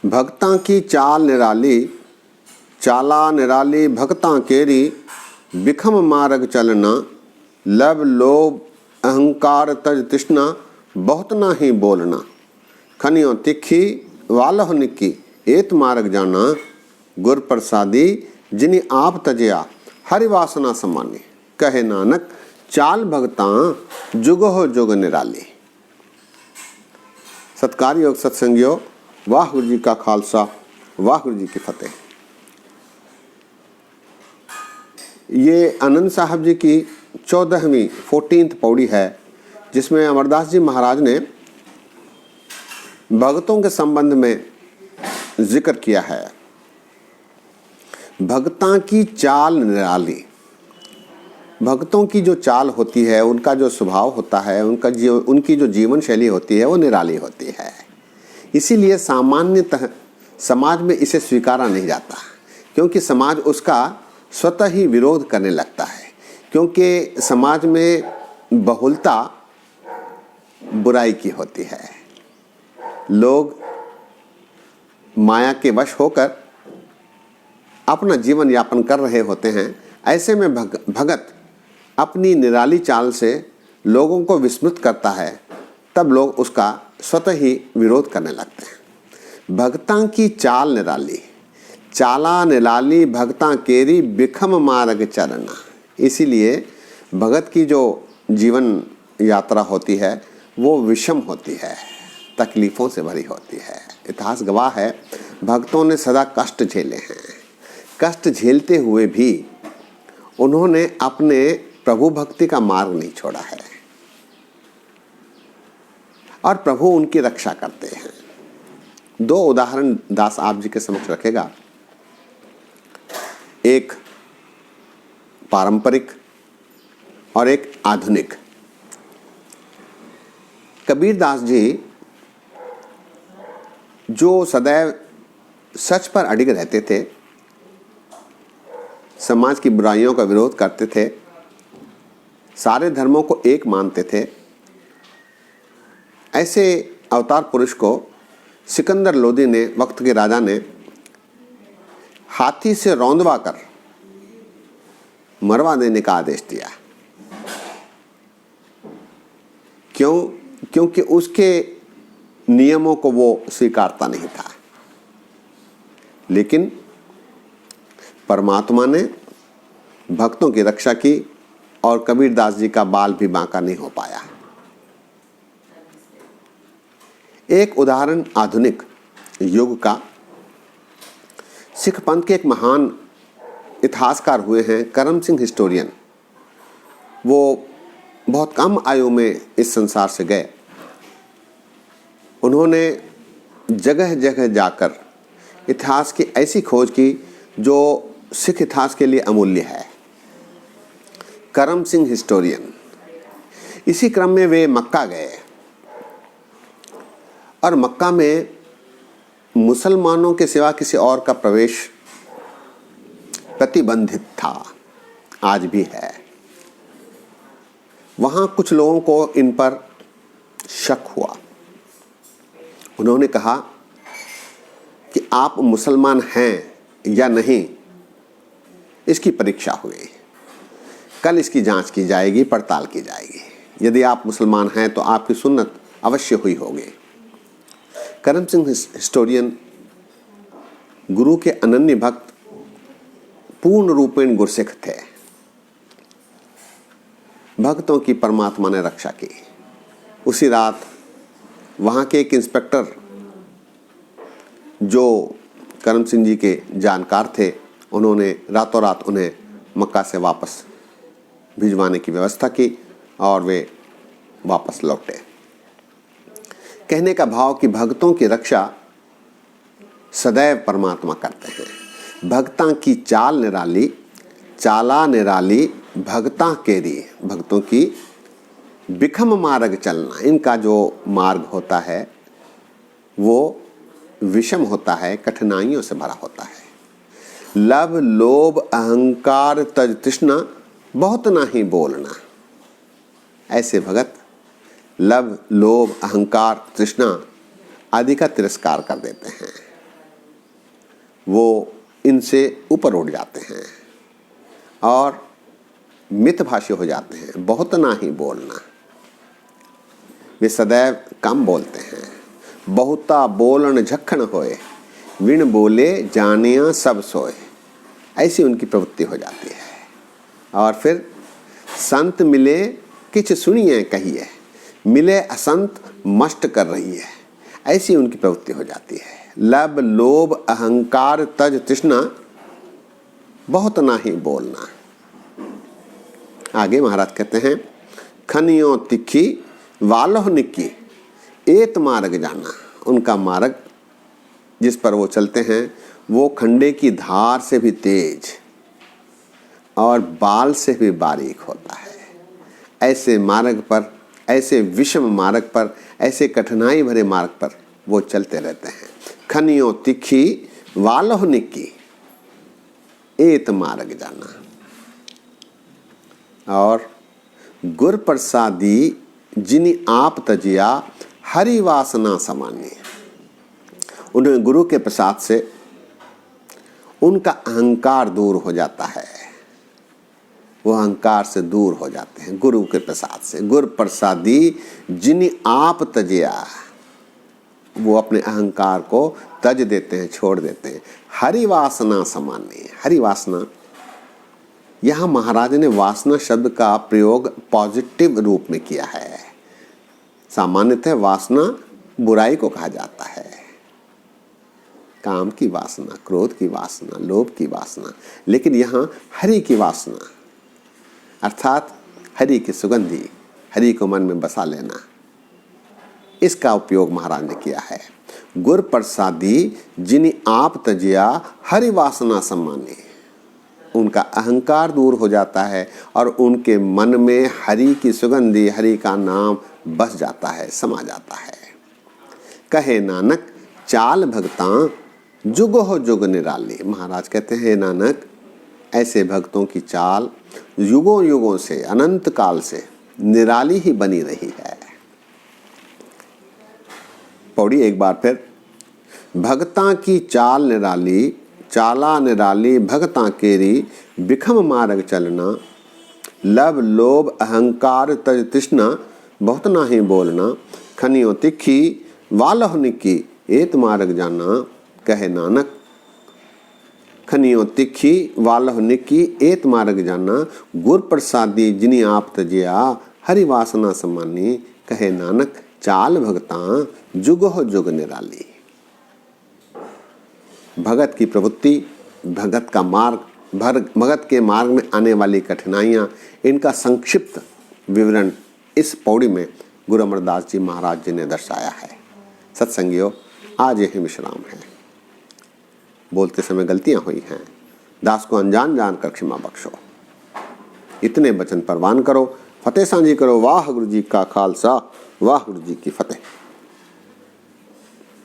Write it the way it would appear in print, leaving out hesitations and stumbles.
भगतां की चाल निराली, चाला निराली भगतां केरी, बिखम मार्ग चलना, लब लोभ अहंकार तज तृष्णा, बहुत ना ही बोलना, खनियों तिखी वालह निक्की, एत मार्ग जाना, गुर प्रसादी जिनी आप तजया, हरि वासना समानी, कहे नानक चाल भगतां जुगो जुग निराली। सत्कारयोग सत्संगियो, वाहिगुरू जी का खालसा, वाहिगुरू जी की फतेह। ये आनंद साहब जी की 14वीं 14th पौड़ी है, जिसमें अमरदास जी महाराज ने भगतों के संबंध में जिक्र किया है। भगतां की चाल निराली, भक्तों की जो चाल होती है, उनका जो स्वभाव होता है, उनकी जो जीवन शैली होती है, वो निराली होती है। इसीलिए सामान्यतः समाज में इसे स्वीकारा नहीं जाता, क्योंकि समाज उसका स्वतः ही विरोध करने लगता है। क्योंकि समाज में बहुलता बुराई की होती है। लोग माया के वश होकर अपना जीवन यापन कर रहे होते हैं। ऐसे में भगत अपनी निराली चाल से लोगों को विस्मृत करता है, तब लोग उसका स्वतः ही विरोध करने लगते हैं। भगतां की चाल निराली, चाला निराली भगतां केरी, बिखम मार्ग चलना। इसीलिए भगत की जो जीवन यात्रा होती है वो विषम होती है, तकलीफ़ों से भरी होती है। इतिहास गवाह है, भक्तों ने सदा कष्ट झेले हैं। कष्ट झेलते हुए भी उन्होंने अपने प्रभु भक्ति का मार्ग नहीं छोड़ा है और प्रभु उनकी रक्षा करते हैं। दो उदाहरण दास आप जी के समक्ष रखेगा, एक पारंपरिक और एक आधुनिक। कबीर दास जी जो सदैव सच पर अडिग रहते थे, समाज की बुराइयों का विरोध करते थे, सारे धर्मों को एक मानते थे, ऐसे अवतार पुरुष को सिकंदर लोदी ने, वक्त के राजा ने, हाथी से रौंदवा कर मरवा देने का आदेश दिया। क्यों? क्योंकि उसके नियमों को वो स्वीकारता नहीं था। लेकिन परमात्मा ने भक्तों की रक्षा की और कबीर दास जी का बाल भी बांका नहीं हो पाया। एक उदाहरण आधुनिक युग का, सिख पंथ के एक महान इतिहासकार हुए हैं करम सिंह हिस्टोरियन। वो बहुत कम आयु में इस संसार से गए। उन्होंने जगह जगह जाकर इतिहास की ऐसी खोज की जो सिख इतिहास के लिए अमूल्य है। करम सिंह हिस्टोरियन। इसी क्रम में वे मक्का गए और मक्का में मुसलमानों के सिवा किसी और का प्रवेश प्रतिबंधित था, आज भी है। वहां कुछ लोगों को इन पर शक हुआ। उन्होंने कहा कि आप मुसलमान हैं या नहीं, इसकी परीक्षा हुई। कल इसकी जांच की जाएगी, पड़ताल की जाएगी। यदि आप मुसलमान हैं तो आपकी सुन्नत अवश्य हुई होगी। करम सिंह हिस्टोरियन गुरु के अनन्य भक्त, पूर्ण रूपेण गुरसिख थे। भक्तों की परमात्मा ने रक्षा की। उसी रात वहाँ के एक इंस्पेक्टर जो करम सिंह जी के जानकार थे, उन्होंने रातों रात उन्हें मक्का से वापस भिजवाने की व्यवस्था की और वे वापस लौटे। कहने का भाव कि भक्तों की रक्षा सदैव परमात्मा करते हैं। भक्तां की चाल निराली, चाला निराली भक्तां केरी। भक्तों की बिखम मार्ग चलना, इनका जो मार्ग होता है वो विषम होता है, कठिनाइयों से भरा होता है। लब लोभ अहंकार तज तृष्णा, बहुत ना ही बोलना। ऐसे भगत लब लोभ अहंकार तृष्णा आदि का तिरस्कार कर देते हैं। वो इनसे ऊपर उठ जाते हैं और मितभाषी हो जाते हैं। बहुत ना ही बोलना, वे सदैव कम बोलते हैं। बहुता बोलन झक्खन होए, विण बोले जानिया सब सोए, ऐसी उनकी प्रवृत्ति हो जाती है। और फिर संत मिले किछ सुनिए कहिए, मिले असंत मष्ट कर रही है, ऐसी उनकी प्रवृत्ति हो जाती है। लब लोभ अहंकार तज तृष्णा, बहुत ना ही बोलना। आगे महाराज कहते हैं, खनियों तिखी वालोह निक्की, एत मार्ग जाना। उनका मार्ग जिस पर वो चलते हैं वो खंडे की धार से भी तेज और बाल से भी बारीक होता है। ऐसे मार्ग पर, ऐसे विषम मार्ग पर, ऐसे कठिनाई भरे मार्ग पर वो चलते रहते हैं। खनियों तिखी वालोह निक्की, एत मार्ग जाना। और गुर प्रसादी जिनि आप तजिया, हरि वासना समान्य। उन्हें गुरु के प्रसाद से उनका अहंकार दूर हो जाता है, वो अहंकार से दूर हो जाते हैं गुरु के प्रसाद से। गुर प्रसादी जिनि आप तजिया, वो अपने अहंकार को तज देते हैं, छोड़ देते हैं। हरि वासना समान्य। हरि वासना, यहाँ महाराज ने वासना शब्द का प्रयोग पॉजिटिव रूप में किया है। सामान्यतः वासना बुराई को कहा जाता है, काम की वासना, क्रोध की वासना, लोभ की वासना। लेकिन यहाँ हरि की वासना अर्थात हरि की सुगंधी, हरि को मन में बसा लेना, इसका उपयोग महाराज ने किया है। गुर प्रसादी जिनि आप तजिया, हरि वासना सम्मानी। उनका अहंकार दूर हो जाता है और उनके मन में हरि की सुगंधी, हरि का नाम बस जाता है, समा जाता है। कहे नानक चाल भगतां, जुगो जुग निराली। महाराज कहते हैं, नानक ऐसे भक्तों की चाल युगों युगों से, अनंत काल से निराली ही बनी रही है। पौड़ी एक बार फिर, भगतां की चाल निराली, चाला निराली भगतां केरी, बिखम मार्ग चलना, लब लोभ अहंकार तज तृष्णा, बहुत ना ही बोलना, खनियों तिखी वालोह निक्की, एत मार्ग जाना। कहे नानक खनियों तिखी वालोह निक्की, एत मार्ग जाना, गुर प्रसादी जिनि आप तजिया, हरि वासना समानी। कहे नानक चाल भगतां, जुगो जुग निराली। भगत की प्रवृत्ति, भगत का मार्ग, भगत के मार्ग में आने वाली कठिनाइयाँ, इनका संक्षिप्त विवरण इस पौड़ी में गुरु अमरदास जी महाराज जी ने दर्शाया है। सत्संगियों, आज यही विश्राम है। बोलते समय गलतियां हुई हैं, दास को अनजान जानकर क्षमा बख्शो। इतने वचन परवान करो, फतेह सांझी करो। वाह गुरु जी का खालसा, वाह गुरु जी की फतेह।